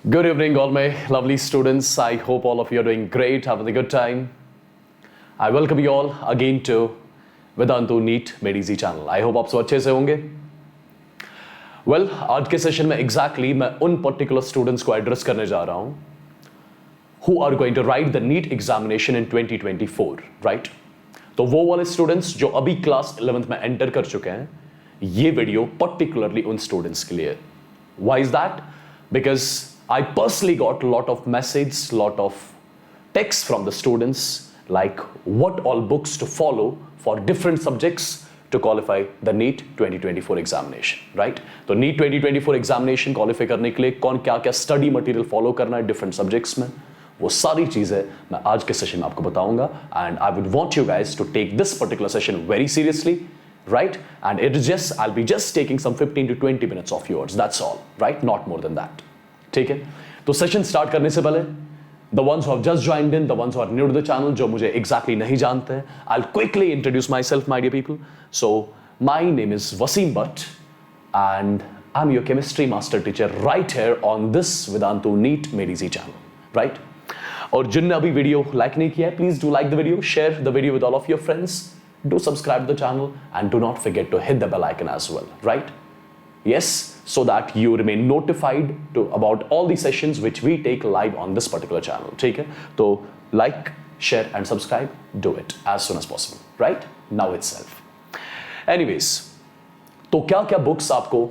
Good evening, all my lovely students. I hope all of you are doing great, having a good time. I welcome you all again to Vedantu NEET Made Easy channel. I hope आप सब अच्छे से होंगे. Well, आज के session में exactly मैं उन particular students को address करने जा रहा हूँ who are going to write the NEET examination in 2024, right? तो वो वाले students जो अभी class 11th में enter कर चुके हैं, ये video particularly उन students के लिए. Why is that? Because I personally got a lot of messages, lot of texts from the students like what all books to follow for different subjects to qualify the NEET 2024 examination, right? तो NEET 2024 examination qualify करने के लिए कौन क्या क्या study material follow करना है different subjects में, वो सारी चीजें मैं आज के सेशन में आपको बताऊंगा. And I would want you guys to take this particular session very seriously, right? And it is just, I'll be just taking some 15 to 20 minutes of yours, that's all, right? Not more than that. ठीक है, तो session start करने से पहले the ones who have just joined in, the ones who are new to the channel, जो मुझे exactly नहीं जानते हैं, I'll quickly introduce myself, my dear people. So my name is Wasim Bhatt and I'm your chemistry master teacher right here on this Vedantu NEET Made Easy channel, right? और जिनने अभी video like नहीं किया है, please do like the video, share the video with all of your friends, do subscribe to the channel and do not forget to hit the bell icon as well, right? Yes, so that you remain notified about all the sessions which we take live on this particular channel. ठीक है, तो like, share and subscribe, do it as soon as possible, right? Now itself. Anyways, तो क्या क्या books आपको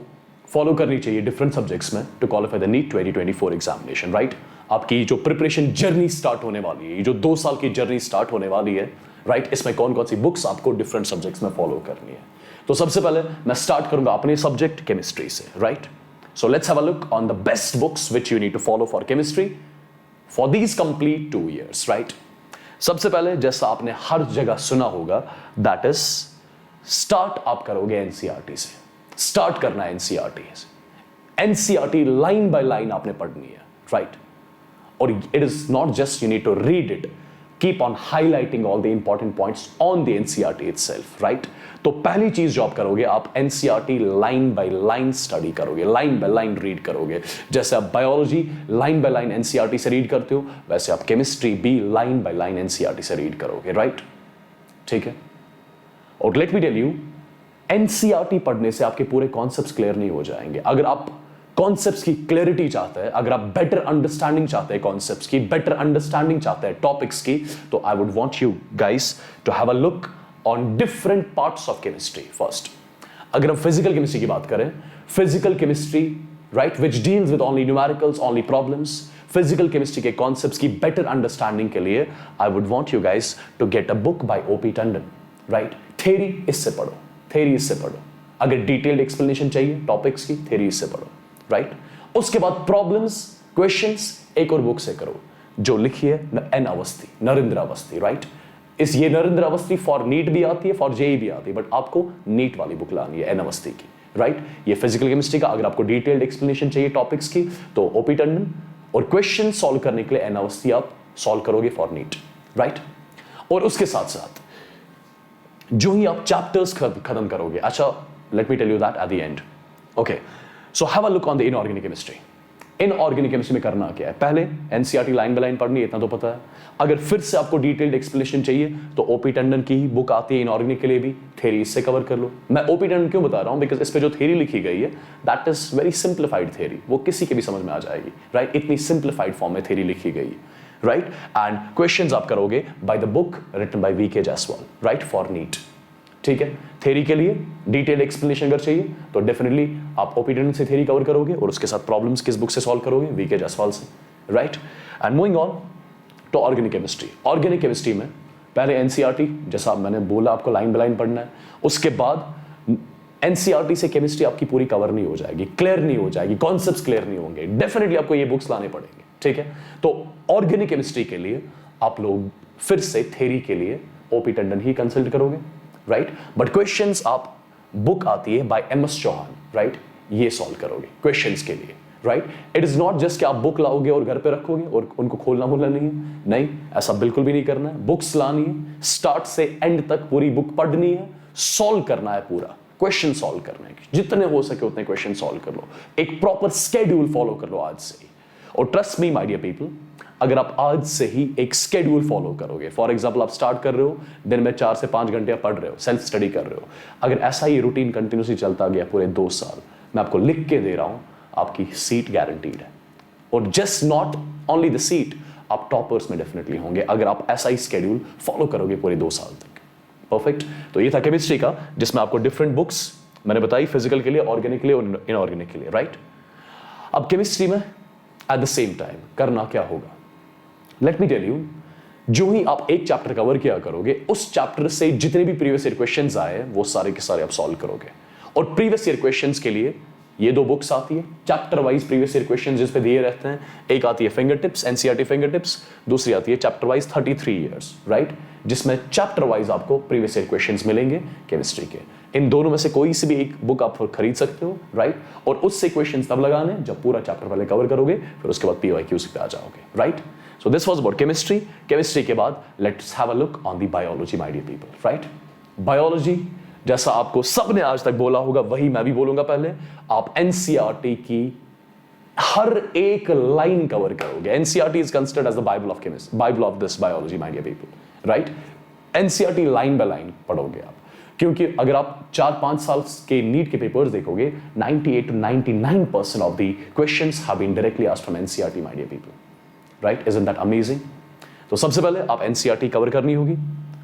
follow करनी चाहिए different subjects में to qualify the NEET 2024 examination, right? आपकी जो preparation journey start होने वाली है, ये जो 2 साल की journey start होने वाली है, right? इसमें कौन कौन सी books आपको different subjects में follow करनी है. तो सबसे पहले मैं स्टार्ट करूंगा अपने सब्जेक्ट केमिस्ट्री से, right? So let's have a look on the best books which you need to follow for chemistry for these complete 2 years, right? सबसे पहले जैसा आपने हर जगह सुना होगा, दैट इज स्टार्ट आप करोगे एनसीईआरटी से. स्टार्ट करना है एनसीईआरटी से. एनसीईआरटी लाइन बाय लाइन आपने पढ़नी है, राइट? और it is not just you need to read it, keep on highlighting all the important points on the NCERT itself, right? तो पहली चीज जो आप करोगे, आप NCERT line by line study करोगे, लाइन बाय लाइन रीड करोगे. जैसे आप biology line by line NCERT से रीड करते हो, वैसे आप केमिस्ट्री भी लाइन बाय लाइन NCERT से रीड करोगे, राइट? ठीक है. और let me tell you, NCERT पढ़ने से आपके पूरे कॉन्सेप्ट्स क्लियर नहीं हो जाएंगे. अगर आप कॉन्सेप्ट्स की क्लैरिटी चाहते हैं, अगर आप बेटर अंडरस्टैंडिंग चाहते हैं कॉन्सेप्ट्स की, बेटर अंडरस्टैंडिंग चाहते हैं टॉपिक्स की, तो I would want you guys to have a look on different parts of chemistry. First, अगर हम फिजिकल केमिस्ट्री की बात करें, physical chemistry, right, which deals with only numericals, only problems, physical chemistry के कॉन्सेप्ट्स की better understanding के लिए I would want you guys to get a book by O P Tandon, right? Theory इससे पढ़ो, थ्योरी इससे पढ़ो. अगर डिटेल्ड एक्सप्लेनेशन चाहिए टॉपिक्स की, थ्योरी इससे पढ़ो, राइट? उसके बाद प्रॉब्लम्स, क्वेश्चंस एक और बुक से करो जो लिखी है एन अवस्थी, नरेंद्र अवस्थी, राइट? इस ये नरेंद्र अवस्थी फॉर नीट भी आती है, फॉर जेई भी आती है, बट आपको नीट वाली बुक लानी है एन अवस्थी की, राइट? ये फिजिकल केमिस्ट्री का. अगर आपको डिटेल्ड एक्सप्लेनेशन चाहिए टॉपिक्स की तो ओपी टंडन, और क्वेश्चन सॉल्व करने के लिए एन अवस्थी आप सॉल्व करोगे फॉर नीट, राइट? और उसके साथ साथ जो ही आप चैप्टर्स खत्म करोगे, अच्छा let me tell you that at the end. Okay, so have a look on the inorganic chemistry. Inorganic chemistry में करना क्या है? पहले एनसीईआरटी लाइन बाय लाइन पढ़नी है, इतना तो पता है. अगर फिर से आपको डिटेल्ड एक्सप्लेनेशन चाहिए तो ओपी टंडन की ही बुक आती है इनऑर्गेनिक के लिए भी, थ्योरी इससे कवर कर लो. मैं ओपी टंडन क्यों बता रहा हूं? बिकॉज इस पे जो थ्योरी लिखी गई है that is very simplified theory, वो किसी के भी समझ में आ जाएगी, राइट? इतनी सिंप्लीफाइड फॉर्म में थ्योरी लिखी गई है, राइट? एंड क्वेश्चंस आप करोगे by the book written by V K Jaiswal, right, for NEET. ठीक है, थ्योरी के लिए डिटेल एक्सप्लेनेशन अगर चाहिए तो डेफिनेटली आप ओपी टंडन से थ्योरी कवर करोगे और उसके साथ प्रॉब्लम्स किस बुक से सॉल्व करोगे? वीके जायसवाल से, right? And moving on to organic chemistry. Organic chemistry में पहले एनसीईआरटी, जैसा मैंने बोला आपको लाइन बाय लाइन पढ़ना है. उसके बाद एनसीईआरटी से केमिस्ट्री आपकी पूरी कवर नहीं हो जाएगी, क्लियर नहीं हो जाएगी, कॉन्सेप्ट्स क्लियर नहीं होंगे. डेफिनेटली आपको ये बुक्स लाने पड़ेंगे, ठीक है? तो ऑर्गेनिक केमिस्ट्री के लिए आप लोग फिर से थ्योरी के लिए ओपी टंडन ही कंसल्ट करोगे, राइट? बट क्वेश्चंस आप बुक आती है बाय एमएस चौहान, राइट, ये सॉल्व करोगे क्वेश्चंस के लिए, right? It is not just कि आप बुक लाओगे और घर पे रखोगे और उनको खोलना बोलना नहीं है, नहीं, ऐसा बिल्कुल भी नहीं करना है. बुक्स लानी है, स्टार्ट से एंड तक पूरी बुक पढ़नी है, सॉल्व करना है, पूरा क्वेश्चन सॉल्व करने के जितने हो सके उतने क्वेश्चन सॉल्व कर लो. एक प्रॉपर स्केड्यूल फॉलो कर लो आज से. और trust me my dear people, अगर आप आज से ही एक स्केड्यूल फॉलो करोगे, फॉर एग्जाम्पल आप स्टार्ट कर रहे हो दिन में 4 से 5 घंटे पढ़ रहे हो, सेल्फ स्टडी कर रहे हो, अगर ऐसा ही रूटीन कंटिन्यूसली चलता गया पूरे 2 साल, मैं आपको लिख के दे रहा हूं, आपकी सीट गारंटीड है। और just not only the seat, आप टॉपर्स में डेफिनेटली होंगे अगर आप ऐसा ही स्केड्यूल फॉलो करोगे पूरे 2 साल तक। परफेक्ट। तो ये था केमिस्ट्री का, जिसमें आपको डिफरेंट बुक्स मैंने बताई, फिजिकल के लिए, ऑर्गेनिक के लिए और इनऑर्गेनिक के लिए, राइट। अब केमिस्ट्री में एट द सेम टाइम करना क्या होगा, लेट मी टेल यू। जो ही आप एक चैप्टर कवर किया करोगे, उस चैप्टर से जितने भी प्रीवियस ईयर क्वेश्चंस आए वो सारे के सारे आप सॉल्व करोगे। और प्रीवियस ईयर क्वेश्चंस के लिए ये 2 बुक्स आती है chapter wise previous year questions जिस पे दिए रहते हैं। एक आती है finger tips, NCERT finger tips, दूसरी आती है चैप्टर वाइज 33 ईयर्स, राइट, जिसमें चैप्टर वाइज आपको प्रीवियस ईयर क्वेश्चंस मिलेंगे केमिस्ट्री के। इन दोनों में से कोई सी भी एक बुक आप खरीद सकते हो, राइट, और उससे क्वेश्चंस तब लगाने जब पूरा चैप्टर पहले कवर करोगे, फिर उसके बाद पीवाईक्यूज पे आ जाओगे, right. So this was about chemistry. Chemistry के बाद let's have a look on the biology my dear people, right. Biology, जैसा आपको सबने आज तक बोला होगा वही मैं भी बोलूंगा पहले, आप एनसीईआरटी की हर एक लाइन कवर करोगे। NCERT is considered as the Bible of chemistry, Bible of this biology my dear people, right. NCERT line by line पढ़ोगे आप, क्योंकि अगर आप 4-5 साल के नीट के पेपर्स देखोगे, 98 to 99% of the questions have been directly asked from NCERT my dear people, right. Isn't that amazing. तो सबसे पहले आप एनसीईआरटी कवर करनी होगी,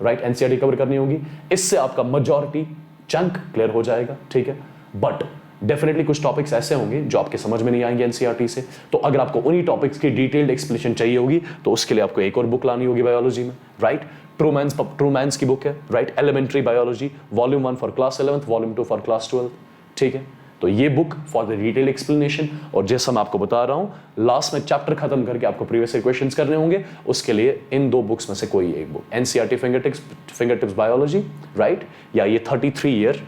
राइट, एनसीईआरटी कवर करनी होगी। इससे आपका मेजॉरिटी चंक क्लियर हो जाएगा, ठीक है। बट डेफिनेटली कुछ टॉपिक्स ऐसे होंगे जो आपके समझ में नहीं आएंगे एनसीईआरटी से, तो अगर आपको उन्हीं टॉपिक्स की डिटेल्ड एक्सप्लेनेशन चाहिए होगी तो उसके लिए आपको एक और बुक लानी होगी बायोलॉजी में, राइट। ट्रूमैन्स की बुक है, right, elementary biology, volume 1 for class 11th, volume 2 for class 12, ठीक है। तो ये book for the detail explanation, और जैसा मैं आपको बता रहा हूं लास्ट में चैप्टर खत्म करके आपको प्रीवियस ईयर क्वेश्चंस करने होंगे, उसके लिए इन 2 बुक्स में से कोई एक book, NCERT finger tips biology, right, या ये 33 ईयर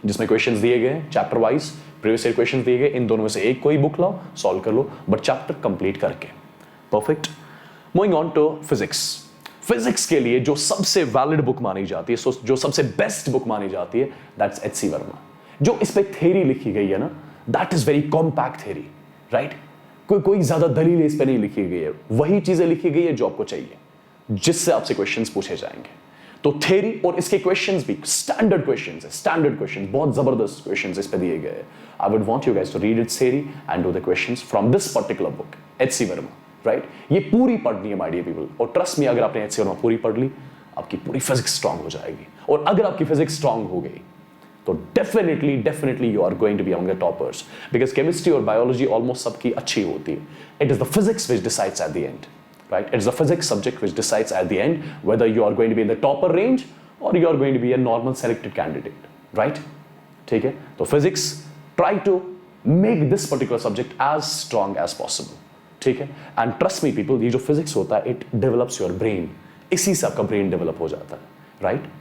जिसमें क्वेश्चंस दिए गए हैं chapter wise, previous year questions दिए गए, इन दोनों में से एक कोई बुक लाओ, सॉल्व कर लो, बट चैप्टर कंप्लीट करके। Perfect. Moving on to physics. Physics के लिए जो सबसे वैलिड बुक मानी जाती है, जो सबसे बेस्ट बुक मानी जाती है, दैट्स एच सी वर्मा। जो इस पे थ्योरी लिखी गई है ना, that is very compact theory, right. कोई ज्यादा दलील इस पे नहीं लिखी गई है, वही चीजें लिखी गई है जो आपको चाहिए, जिससे आपसे क्वेश्चंस पूछे जाएंगे। तो थ्योरी और इसके क्वेश्चंस भी स्टैंडर्ड क्वेश्चंस है, स्टैंडर्ड क्वेश्चंस, बहुत जबरदस्त क्वेश्चंस इस पे दिए गए हैं। I would want you guys to read its theory and do the questions from this particular book, H C Verma, right. ये पूरी पढ़नी है माय डियर पीपल, और ट्रस्ट मी, अगर आपने एच सी वर्मा पूरी पढ़ ली, आपकी पूरी फिजिक्स स्ट्रांग हो जाएगी। और अगर आपकी फिजिक्स स्ट्रांग हो गई तो definitely you are going to be among the toppers, because chemistry और बायोलॉजी ऑलमोस्ट सबकी अच्छी होती है। It is the physics which decides at the end, right? It's the physics subject which decides at the end whether you are going to be in the topper range or you are going to be a normal selected candidate, right? ठीक है, तो physics, try to make this particular subject as strong as possible, ठीक है। And trust me people, ये जो physics होता है, it develops your brain, इसी से आपका brain develop हो जाता है, right?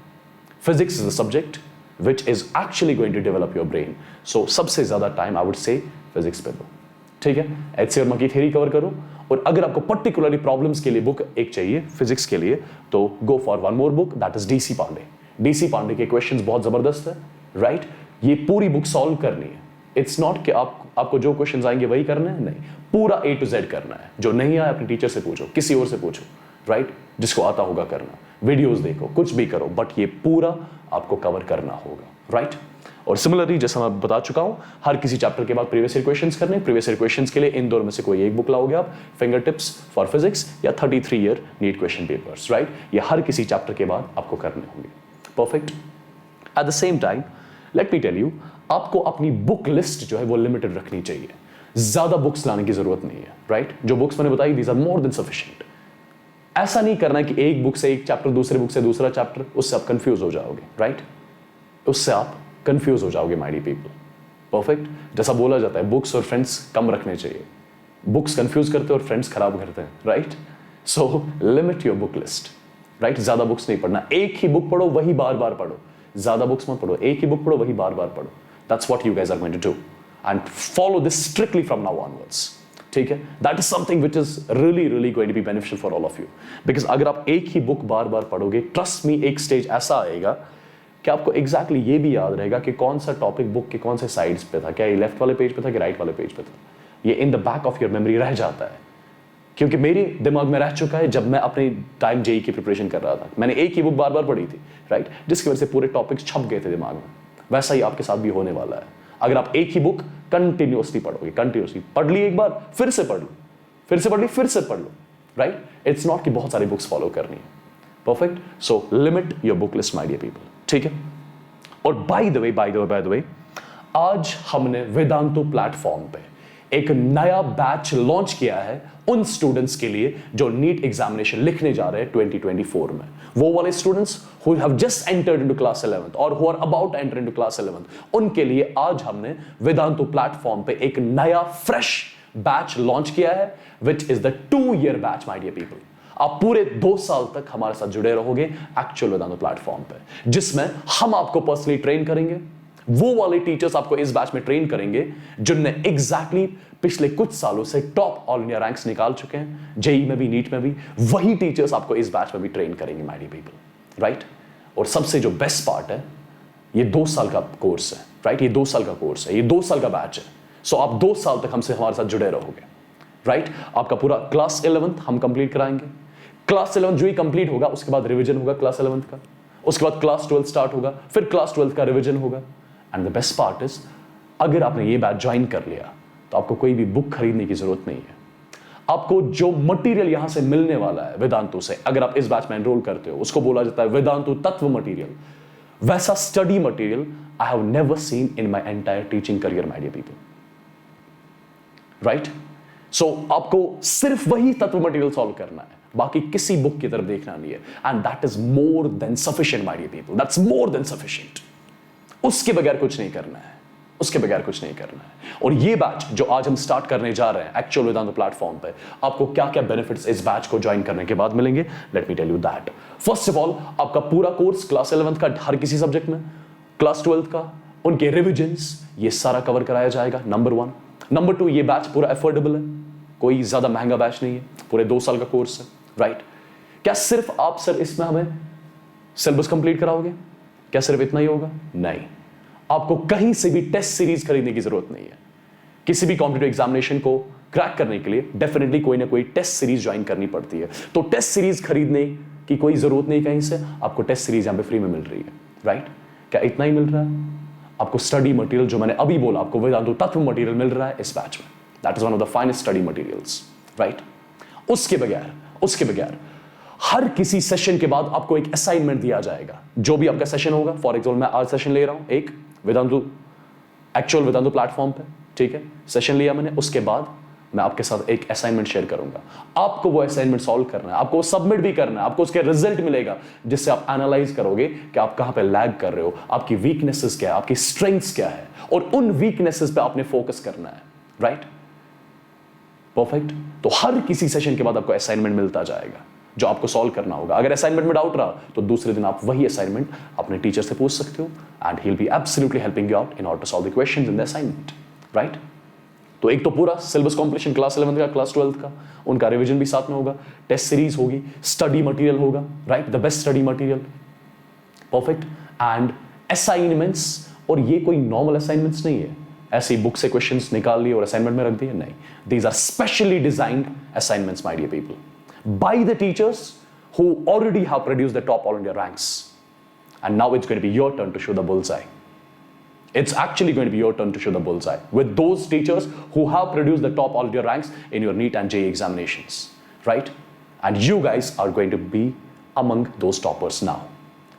Physics is the subject which is actually going to develop your brain. So सबसे ज़्यादा time I would say physics पे दो, ठीक है। एच सी वर्मा की थ्योरी कवर करो, और अगर आपको पर्टिकुलरली प्रॉब्लम्स के लिए बुक एक चाहिए फिजिक्स के लिए, तो go for one more book, that is D C Pandey. D C Pandey के क्वेश्चंस बहुत जबरदस्त है, राइट। ये पूरी बुक सॉल्व करनी है, इट्स नॉट कि आपको जो क्वेश्चंस आएंगे वही करना है, नहीं, पूरा A to Z करना है। जो नहीं आया अपने टीचर से पूछो, किसी और से पूछो, राइट, जिसको आता होगा करना, वीडियोस देखो, कुछ भी करो, बट ये पूरा आपको कवर करना होगा, राइट। और सिमिलरली जैसा मैं बता चुका हूं, हर किसी चैप्टर के बाद प्रीवियस ईयर क्वेश्चंस करने, प्रीवियस ईयर क्वेश्चंस के लिए इन दोनों में से कोई एक बुक लाओगे आप, फिंगर टिप्स फॉर फिजिक्स या 33 year NEET question papers, right. ये हर किसी चैप्टर के बाद आपको करने होंगे, perfect. At the same time let me tell you, आपको अपनी बुक लिस्ट जो है वो लिमिटेड रखनी चाहिए, ज्यादा बुक्स लाने की जरूरत नहीं है, राइट। जो बुक्स मैंने बताई, these are more than sufficient. ऐसा नहीं करना कि एक बुक से एक चैप्टर, दूसरे बुक से दूसरा चैप्टर, उससे आप कंफ्यूज हो जाओगे, राइट, उससे आप कंफ्यूज हो जाओगे माय डियर पीपल, परफेक्ट। जैसा बोला जाता है, बुक्स और फ्रेंड्स कम रखने चाहिए, बुक्स कंफ्यूज करते हैं और फ्रेंड्स खराब करते हैं, right. So limit your book list, right. ज्यादा बुक्स नहीं पढ़ना, एक ही बुक पढ़ो, वही बार बार पढ़ो, ज्यादा बुक्स मत पढ़ो, एक ही बुक पढ़ो, वही बार बार पढ़ो। That's what you guys are going to do and follow this strictly from now onwards, ठीक है। That is something which is really going to be beneficial for all of you, because अगर आप एक ही बुक बार बार पढ़ोगे, trust me, एक stage ऐसा आएगा कि आपको एग्जैक्टली ये भी याद रहेगा कि कौन सा टॉपिक बुक के कौन से साइड्स पे था, क्या ये लेफ्ट वाले पेज पे था कि राइट वाले पेज पे था, ये in the back of your memory रह जाता है, क्योंकि मेरे दिमाग में रह चुका है जब मैं अपने टाइम जेई की प्रिपरेशन कर रहा था, मैंने एक ही बुक बार बार पढ़ी थी, राइट, जिसकी वजह से पूरे टॉपिक्स छप गए थे दिमाग में। वैसा ही आपके साथ भी होने वाला है। अगर आप एक ही बुक कंटिन्यूअसली पढ़ोगे, कंटिन्यूअसली पढ़ ली एक बार, फिर से पढ़ लो, फिर से पढ़ ली, फिर से पढ़ लो, राइट, इट्स नॉट कि बहुत सारी बुक्स फॉलो करनी है। Perfect. So limit your book list my dear people, ठीक है। और बाय द वे आज हमने वेदांतु प्लेटफॉर्म पे एक नया बैच लॉन्च किया है उन स्टूडेंट्स के लिए जो नीट एग्जामिनेशन लिखने जा रहे हैं 2024 में। वो वाले students who have just entered into class 11th और who are about enter into class 11th, उनके लिए आज हमने वेदांतु प्लेटफॉर्म पे एक नया फ्रेश बैच लॉन्च किया है, which is the 2-year batch my dear people. आप पूरे 2 साल तक हमारे साथ जुड़े रहोगे एक्चुअल वेदांतु प्लेटफॉर्म पे, जिसमें हम आपको पर्सनली ट्रेन करेंगे। वो वाले टीचर्स आपको इस बैच में ट्रेन करेंगे जिनने एग्जैक्टली पिछले कुछ सालों से टॉप ऑल इंडिया रैंक्स निकाल चुके हैं, जेई में भी, नीट में भी। वही टीचर्स आपको इस बैच में भी ट्रेन करेंगे माय डियर पीपल, राइट। और सबसे जो बेस्ट पार्ट है, ये 2 साल का कोर्स है, राइट, ये 2 साल का कोर्स है, ये 2 साल का बैच है। सो आप 2 साल तक हमसे हमारे साथ जुड़े रहोगे, राइट। आपका पूरा क्लास 11th हम कंप्लीट कराएंगे। क्लास 11th जो ही कंप्लीट होगा उसके बाद रिवीजन होगा क्लास 11th का, उसके बाद क्लास 12 स्टार्ट होगा, फिर क्लास 12 का रिवीजन होगा। And the best part is, अगर आपने ये बैच ज्वाइन कर लिया तो आपको कोई भी बुक खरीदने की जरूरत नहीं है। आपको जो मटेरियल यहां से मिलने वाला है वेदांतु से, अगर आप इस बैच में एनरोल करते हो, उसको बोला जाता है वेदांतु तत्व मटेरियल। वैसा study material I have never seen in my entire teaching career my dear people, right. So आपको सिर्फ वही तत्व मटेरियल सॉल्व करना है, बाकी किसी बुक की तरफ देखना नहीं है। And that is more than sufficient my dear people, that's more than sufficient. उसके बगैर कुछ नहीं करना है, उसके बगैर कुछ नहीं करना है। और ये बैच जो आज हम स्टार्ट करने जा रहे हैं एक्चुअल वेदांतु प्लेटफॉर्म पे, आपको क्या क्या बेनिफिट्स इस बैच को ज्वाइन करने के बाद मिलेंगे, let me tell you that. First of all, आपका पूरा कोर्स क्लास 11th का हर किसी सब्जेक्ट में, क्लास 12th का, उनके रिविजन्स, ये सारा कवर कराया जाएगा, नंबर 1। नंबर 2, ये बैच पूरा अफोर्डेबल है, कोई ज्यादा महंगा बैच नहीं है, पूरे 2 साल का कोर्स है, राइट। क्या सिर्फ आप सर इसमें हमें सिलेबस कंप्लीट कराओगे, क्या सिर्फ इतना ही होगा? नहीं, आपको कहीं से भी टेस्ट सीरीज खरीदने की जरूरत नहीं है। किसी भी कॉम्पिटिटिव एग्जामिनेशन को क्रैक करने के लिए डेफिनेटली कोई ना कोई टेस्ट सीरीज ज्वाइन करनी पड़ती है, तो टेस्ट सीरीज खरीदने की कोई जरूरत नहीं कहीं से, आपको टेस्ट सीरीज यहां पे फ्री में मिल रही है, राइट। क्या इतना ही मिल रहा है? आपको स्टडी मटेरियल जो मैंने अभी बोला, आपको वेदांतु तत्व मटेरियल मिल रहा है इस बैच में, that is one of the finest study materials, right. उसके बगैर हर किसी सेशन के बाद आपको एक असाइनमेंट दिया जाएगा। जो भी आपका सेशन होगा, फॉर एग्जाम्पल मैं आज सेशन ले रहा हूं एक वेदांतु, एक्चुअल वेदांतु प्लेटफॉर्म पे, ठीक है, सेशन लिया मैंने, उसके बाद मैं आपके साथ एक असाइनमेंट शेयर करूंगा। आपको वो असाइनमेंट सॉल्व करना है, आपको सबमिट भी करना है, आपको उसके रिजल्ट मिलेगा जिससे आप एनालाइज करोगे कि आप कहां पे लैग कर रहे हो, आपकी वीकनेसेस क्या है, आपकी स्ट्रेंथ्स क्या है, और उन वीकनेसेस पे आपने फोकस करना है, राइट। परफेक्ट। तो हर किसी सेशन के बाद आपको असाइनमेंट मिलता जाएगा जो आपको सॉल्व करना होगा। अगर असाइनमेंट में डाउट रहा तो दूसरे दिन आप वही असाइनमेंट अपने टीचर से पूछ सकते हो, and he will be absolutely helping you out in order to solve the questions in the assignment, right. तो एक तो पूरा सिलेबस कंप्लीशन क्लास 11th का, क्लास 12th का, उनका रिवीजन भी साथ में होगा, टेस्ट सीरीज होगी, स्टडी मटेरियल होगा, right, the best study material, perfect, and assignments. और ये कोई नॉर्मल असाइनमेंट्स नहीं है, ऐसे ही बुक से क्वेश्चंस निकाल लिए और असाइनमेंट में रख दिए, नहीं। These are specially designed assignments my dear people by the teachers who already have produced the top all India ranks, and now it's going to be your turn to show the bullseye. It's actually going to be your turn to show the bullseye with those teachers who have produced the top all India ranks in your NEET and JEE examinations, right? And you guys are going to be among those toppers now,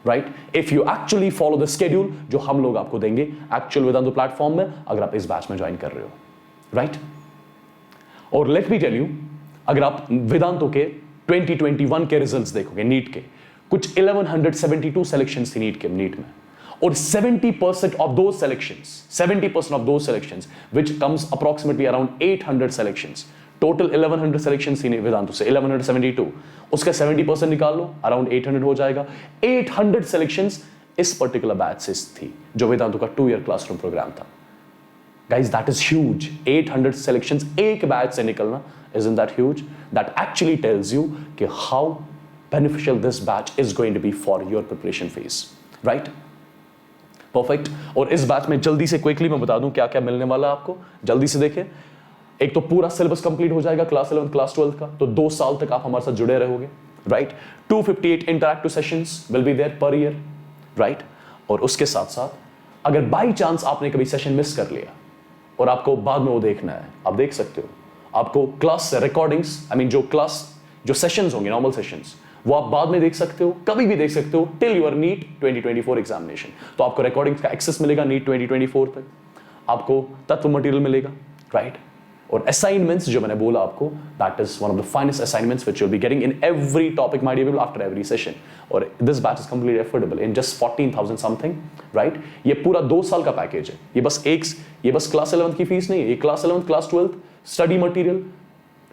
right? If you actually follow the schedule जो हम लोग आपको देंगे actual Vedantu platform में, अगर आप इस batch में ज्वाइन कर रहे हो, right? और let me tell you, अगर आप वेदांतु के 2021 के रिजल्ट्स देखोगे, नीट के कुछ 1172 सिलेक्शंस थी नीट में, और 70% of those selections which comes approximately around 800 selections, total 1100 selections थी वेदांतु से, 1172, उसका 70% निकाल लो, अराउंड 800 हो जाएगा। 800 सिलेक्शंस इस पर्टिकुलर बैच से थी जो वेदांतु का 2-year क्लासरूम प्रोग्राम था। Guys, that is huge. 800 selections एक बैच से निकलना, isn't that huge? That actually tells you कि how beneficial this batch is going to be for your preparation phase, right? Perfect. और इस बैच में जल्दी से क्विकली मैं बता दूं क्या क्या मिलने वाला है आपको, जल्दी से देखिए। एक तो पूरा सिलेबस कंप्लीट हो जाएगा क्लास 11 क्लास 12 का, तो 2 साल तक आप हमारे साथ जुड़े रहोगे, right. 258 interactive sessions will be there per year, right. और उसके साथ साथ अगर बाई चांस आपने कभी सेशन मिस कर लिया और आपको बाद में वो देखना है, आप देख सकते हो। आपको क्लास रिकॉर्डिंग्स, जो क्लास जो सेशंस होंगे, नॉर्मल सेशंस, वो आप बाद में देख सकते हो, कभी भी देख सकते हो, टिल योर नीट 2024 एग्जामिनेशन। तो आपको रिकॉर्डिंग्स का एक्सेस मिलेगा नीट 2024 तक, आपको तत्व मटेरियल मिलेगा, राइट। और असाइनमेंट्स जो मैंने बोला आपको, that is one of the finest assignments which you will be getting in every topic my dear people after every session. और this batch is completely affordable in just 14,000 something, right. ये पूरा 2 साल का package है। ये बस class 11 की fees नहीं है, ये class 11 class 12 study material,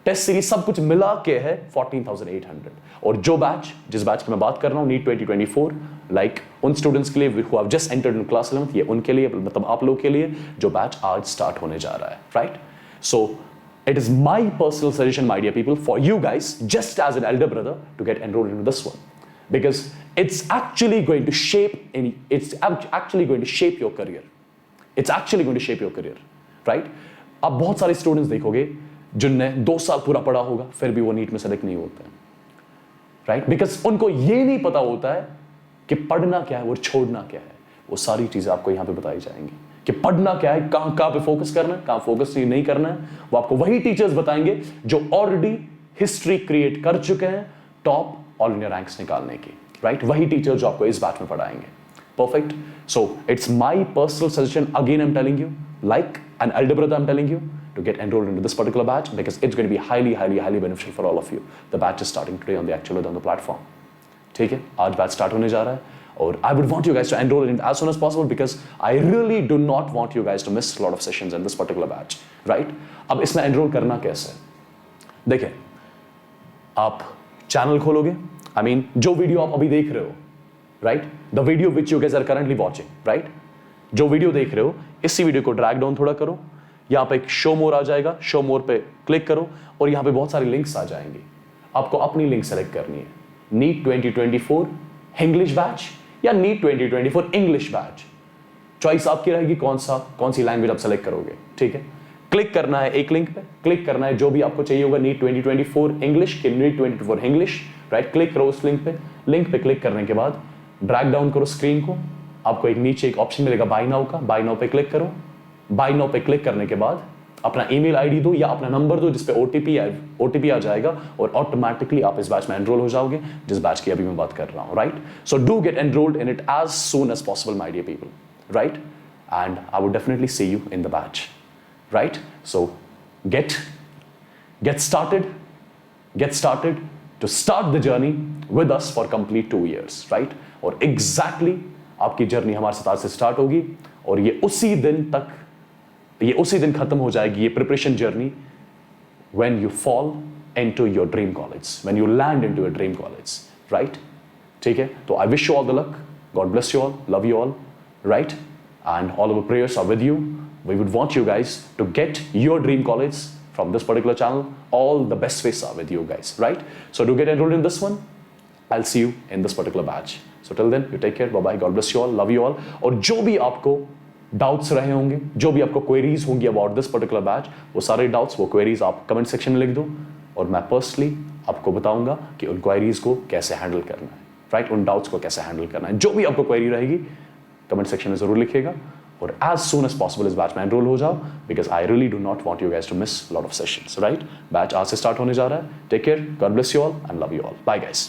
test series, सब कुछ मिला के है 14,800। और जिस बैच की मैं बात कर रहा हूं नीट 2024, लाइक उन स्टूडेंट्स के लिए who have just entered in class 11, ये उनके लिए, मतलब आप लोग के लिए जो बैच आज स्टार्ट होने जा रहा है, right. So it is my personal suggestion, my dear people, for you guys, just as an elder brother, to get enrolled into this one, because it's actually going to shape your career. It's actually going to shape your career, right? आप बहुत सारे students देखोगे जिनने 2 साल पूरा पढ़ा होगा, फिर भी वो नीट में सेलेक्ट नहीं होते हैं, राइट। बिकॉज उनको ये नहीं पता होता है कि पढ़ना क्या है और छोड़ना क्या है। वो सारी चीजें आपको यहां पे बताई जाएंगी कि पढ़ना क्या है, कहां पे फोकस करना है, कहां फोकस नहीं करना है। वो आपको वही टीचर्स बताएंगे जो ऑलरेडी हिस्ट्री क्रिएट कर चुके हैं टॉप ऑल इंडिया रैंक्स निकालने की, राइट। वही टीचर जो आपको इस बैच में पढ़ाएंगे। Perfect. So it's my personal suggestion, again I am telling you, like an elder brother, I'm telling you to get enrolled into this particular batch, because it's going to be highly beneficial for all of you. The batch is starting today on the platform. ठीक है, आज batch start होने जा रहा है और I would want you guys to enroll in as soon as possible, because I really do not want you guys to miss a lot of sessions in this particular batch, right? अब इसमें enroll करना कैसे है? देखिए, आप channel खोलोगे, जो video आप अभी देख रहे हो, right? The video which you guys are currently watching, right? जो वीडियो देख रहे हो, इसी वीडियो को ड्रैग डाउन थोड़ा करो, यहाँ पे एक शो मोर आ जाएगा, शो मोर पे क्लिक करो और यहाँ पे बहुत सारी लिंक्स आ जाएंगी। आपको अपनी लिंक सेलेक्ट करनी है, नीट 2024 इंग्लिश बैच या नीट 2024 इंग्लिश बैच, चॉइस आपकी रहेगी कौन सी लैंग्वेज आप सेलेक्ट करोगे, ठीक है। क्लिक करना है एक लिंक पे, क्लिक करना है जो भी आपको चाहिए होगा, नीट 2024 इंग्लिश के नीट 2024 इंग्लिश, राइट। क्लिक करो उस लिंक पे क्लिक करने के बाद ड्रैग डाउन करो स्क्रीन को, आपको एक नीचे एक ऑप्शन मिलेगा बाय नाउ का, बाय नाउ पे क्लिक करो। बाय नाउ पे क्लिक करने के बाद अपना ईमेल आईडी दो या अपना नंबर दो जिसपे ओटीपी आ जाएगा और ऑटोमेटिकली आप इस बैच में एनरोल हो जाओगे, जिस बैच की अभी मैं बात कर रहा हूं, right. So do get enrolled in it as soon as possible my dear people, right, and I would definitely see you in the batch, right. So get started to start the journey with us for complete 2 years, right? और exactly आपकी journey हमारे साथ आज से start होगी और ये उसी दिन खत्म हो जाएगी, ये preparation journey, when you fall into your dream college, when you land into your dream college, right? ठीक है, तो I wish you all the luck, God bless you all, love you all, right? And all our prayers are with you. We would want you guys to get your dream college from this particular channel. All the best ways are with you guys, right? So do get enrolled in this one. I'll see you in this particular batch. So till then, you take care. Bye bye. God bless you all. Love you all. और जो भी आपको doubts रहे होंगे, जो भी आपको queries होंगी अबाउट दिस पर्टिकुलर बैच, वो सारे डाउट्स, वो क्वेरीज आप कमेंट सेक्शन में लिख दो और मैं पर्सनली आपको बताऊंगा कि उन क्वेरीज को कैसे हैंडल करना है, राइट। उन डाउट्स को कैसे हैंडल करना है। जो भी आपको क्वेरी रहेगी कमेंट सेक्शन में जरूर लिखिएगा और एज सून एज पॉसिबल इस बैच में एनरोल हो जाओ, because I really do not want you guys to miss lot of sessions, right. Batch आज से स्टार्ट होने जा रहा है। Take care, God bless you all and love you all. Bye guys.